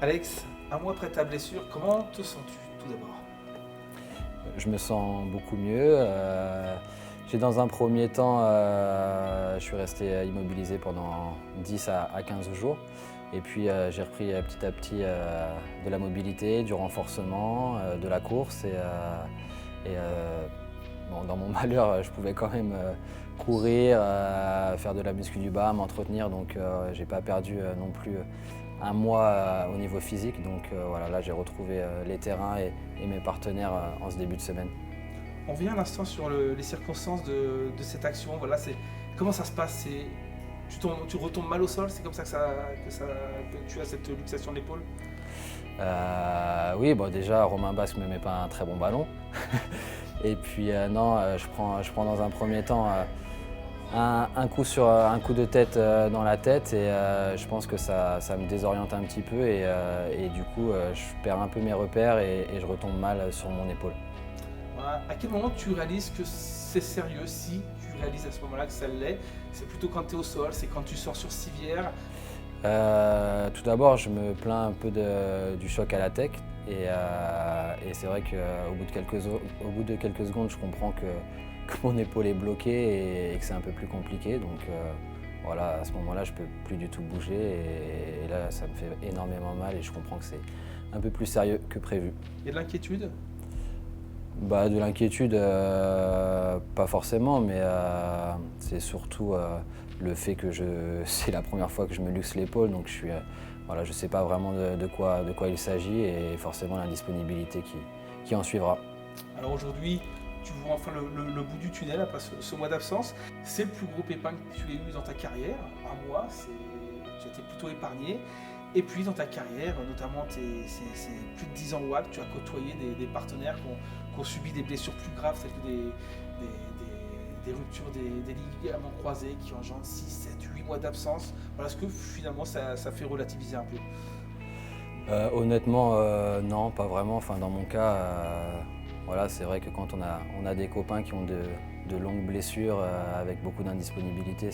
Alex, un mois après ta blessure, comment te sens-tu tout d'abord? Je me sens beaucoup mieux. Dans un premier temps, je suis resté immobilisé pendant 10 à 15 jours. Et puis j'ai repris petit à petit de la mobilité, du renforcement, de la course. Bon, dans mon malheur, je pouvais quand même courir, faire de la muscu du bas, m'entretenir. Donc j'ai pas perdu non plus un mois au niveau physique. Donc voilà, là j'ai retrouvé les terrains et mes partenaires en ce début de semaine. On revient à l'instant sur les circonstances de cette action. Voilà, comment ça se passe? Tu retombes mal au sol, c'est comme ça que tu as cette luxation de l'épaule? Oui, bon, déjà Romain Basque ne me met pas un très bon ballon. Et puis non, je prends dans un premier temps un coup de tête dans la tête et je pense que ça me désoriente un petit peu et du coup je perds un peu mes repères et je retombe mal sur mon épaule. Voilà. À quel moment tu réalises que c'est sérieux? Si tu réalises à ce moment-là que ça l'est, c'est plutôt quand tu es au sol, c'est quand tu sors sur civière? Tout d'abord, je me plains un peu du choc à la tech et c'est vrai qu'au bout de quelques secondes, je comprends que mon épaule est bloquée et que c'est un peu plus compliqué. Donc voilà, à ce moment-là, je ne peux plus du tout bouger et là, ça me fait énormément mal et je comprends que c'est un peu plus sérieux que prévu. Il y a de l'inquiétude? Bah, de l'inquiétude, pas forcément, mais c'est surtout le fait que c'est la première fois que je me luxe l'épaule, donc voilà, je ne sais pas vraiment de quoi il s'agit et forcément l'indisponibilité qui en suivra. Alors aujourd'hui, tu vois enfin le bout du tunnel après ce mois d'absence. C'est le plus gros pépin que tu aies eu dans ta carrière. Un mois, tu étais plutôt épargné. Et puis dans ta carrière, notamment c'est plus de 10 ans WAC, tu as côtoyé des partenaires qui ont subi des blessures plus graves, telles que des ruptures des ligaments croisés qui engendrent 6, 7, 8 mois d'absence. Voilà, est-ce que finalement ça fait relativiser un peu? Honnêtement, non, pas vraiment. Enfin, dans mon cas, voilà, c'est vrai que quand on a des copains qui ont de longues blessures avec beaucoup d'indisponibilité,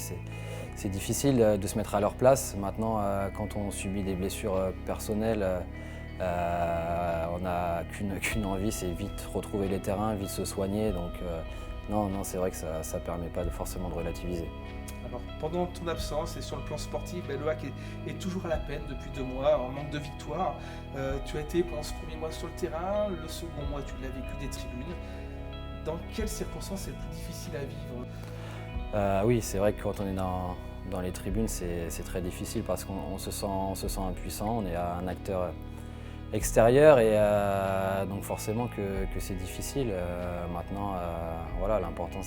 c'est difficile de se mettre à leur place. Maintenant, quand on subit des blessures personnelles, on n'a qu'une envie, c'est vite retrouver les terrains, vite se soigner. Donc non, c'est vrai que ça ne permet pas forcément de relativiser. Alors, pendant ton absence et sur le plan sportif, le HAC est toujours à la peine depuis 2 mois, en manque de victoire. Tu as été pendant ce premier mois sur le terrain, le second mois tu l'as vécu des tribunes. Dans quelles circonstances c'est le plus difficile à vivre? Oui, c'est vrai que quand on est dans les tribunes, c'est très difficile parce qu'on se sent impuissant, on est un acteur extérieur et donc forcément que c'est difficile. Maintenant, voilà, l'important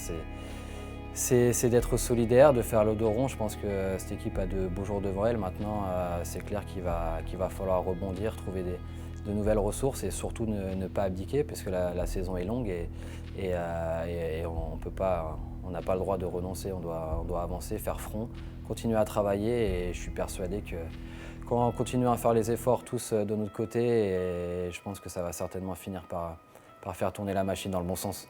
c'est d'être solidaire, de faire le dos rond. Je pense que cette équipe a de beaux jours devant elle. Maintenant, c'est clair qu'il va falloir rebondir, trouver de nouvelles ressources et surtout ne pas abdiquer parce que la saison est longue et on n'a pas le droit de renoncer. On doit avancer, faire front, continuer à travailler et je suis persuadé que quand on continue à faire les efforts tous de notre côté, et je pense que ça va certainement finir par faire tourner la machine dans le bon sens.